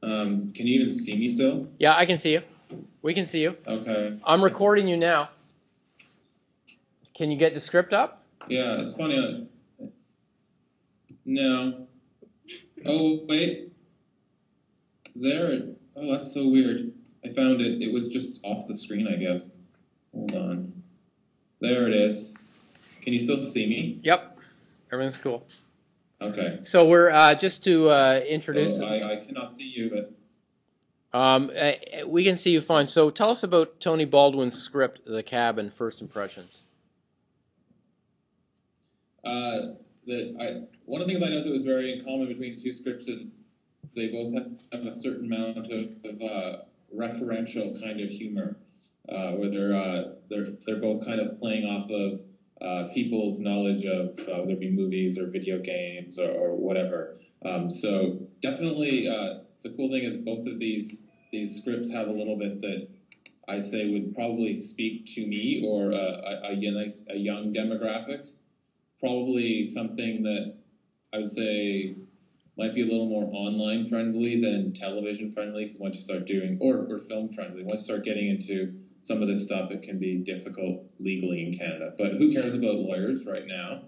Can you even see me still? Yeah, I can see you. We can see you. Okay. I'm recording you now. Can you get the script up? Yeah, it's funny. No. Oh, wait. There. Oh, that's so weird. I found it. It was just off the screen, I guess. Hold on. There it is. Can you still see me? Yep. Everything's cool. Okay. So we're just to introduce. So I cannot see you, but. We can see you fine. So tell us about Tony Baldwin's script, The Cabin, First Impressions. One of the things I noticed that was very in common between the two scripts is they both have a certain amount of referential kind of humor, where they're both kind of playing off of people's knowledge of whether it be movies or video games or whatever. So definitely, the cool thing is both of these scripts have a little bit that I say would probably speak to me or a young demographic. Probably something that I would say might be a little more online friendly than television friendly, because once you start doing, or film friendly, once you start getting into some of this stuff, it can be difficult legally in Canada. But who cares about lawyers right now?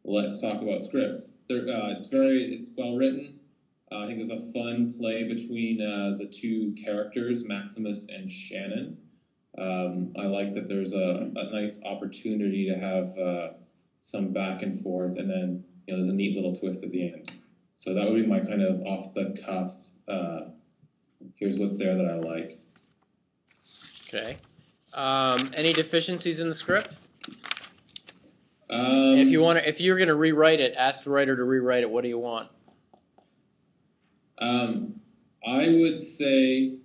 Let's talk about scripts. It's well written. I think there's a fun play between the two characters, Maximus and Shannon. I like that there's a nice opportunity to have some back and forth, and then there's a neat little twist at the end. So that would be my kind of off the cuff. Here's what's there that I like. Okay. Any deficiencies in the script? If you're gonna rewrite it, ask the writer to rewrite it. What do you want? I would say,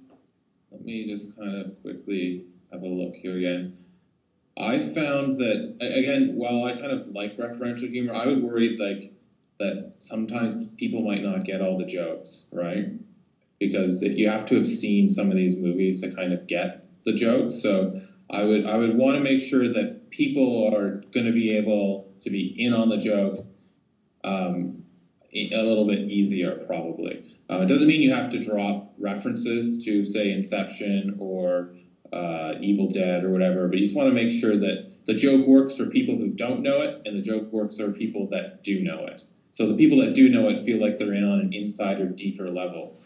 let me just kind of quickly have a look here again. I found that, again, while I kind of like referential humor, I would worry that sometimes people might not get all the jokes, right? Because you have to have seen some of these movies to kind of get the jokes. So I would want to make sure that people are going to be able to be in on the joke a little bit easier, probably. It doesn't mean you have to drop references to, say, Inception or Evil Dead or whatever, but you just want to make sure that the joke works for people who don't know it, and the joke works for people that do know it. So the people that do know it feel like they're in on an insider, deeper level.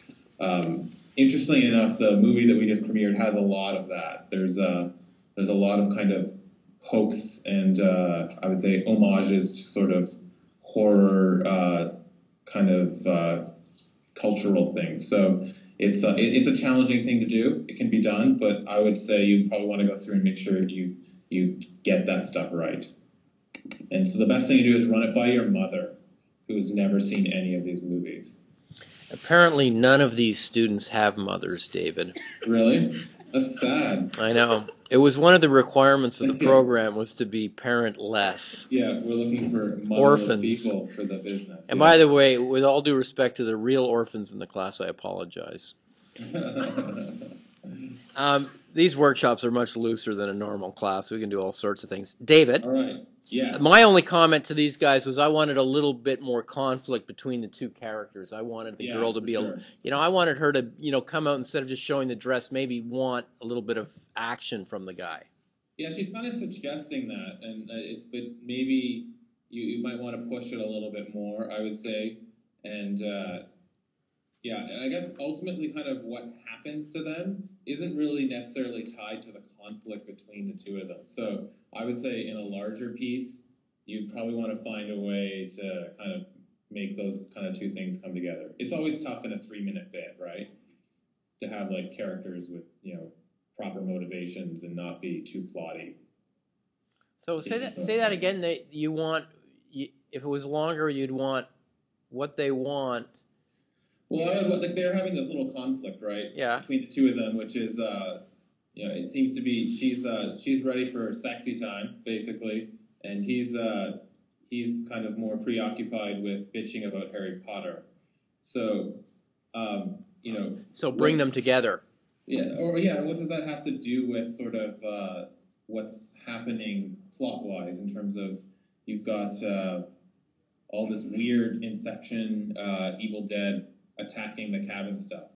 Interestingly enough, the movie that we just premiered has a lot of that. There's a lot of kind of hoax and I would say homages to sort of horror kind of cultural things. So it's a challenging thing to do. It can be done, but I would say you probably want to go through and make sure you get that stuff right. And so the best thing to do is run it by your mother, who has never seen any of these movies. Apparently, none of these students have mothers, David. Really? That's sad. I know. It was one of the requirements of the program was to be parentless. Yeah, we're looking for orphans people for the business. And by the way, with all due respect to the real orphans in the class, I apologize. These workshops are much looser than a normal class. We can do all sorts of things. David, all right. Yes. My only comment to these guys was I wanted a little bit more conflict between the two characters. I wanted the girl to be, I wanted her to, come out instead of just showing the dress, maybe want a little bit of action from the guy. Yeah, she's kind of suggesting that, but maybe you might want to push it a little bit more, I would say. And I guess ultimately kind of what happens to them isn't really necessarily tied to the conflict between the two of them. So I would say in a larger piece, you probably want to find a way to kind of make those kind of two things come together. It's always tough in a 3-minute bit, right? To have like characters with, proper motivations and not be too plotty. So say that again. If it was longer, you'd want what they want. Well, they're having this little conflict, right? Yeah. Between the two of them, which is, it seems to be she's ready for sexy time, basically, and he's kind of more preoccupied with bitching about Harry Potter. So, So bring them together. Yeah, what does that have to do with sort of what's happening plot-wise in terms of you've got all this weird Inception, Evil Dead attacking the cabin stuff.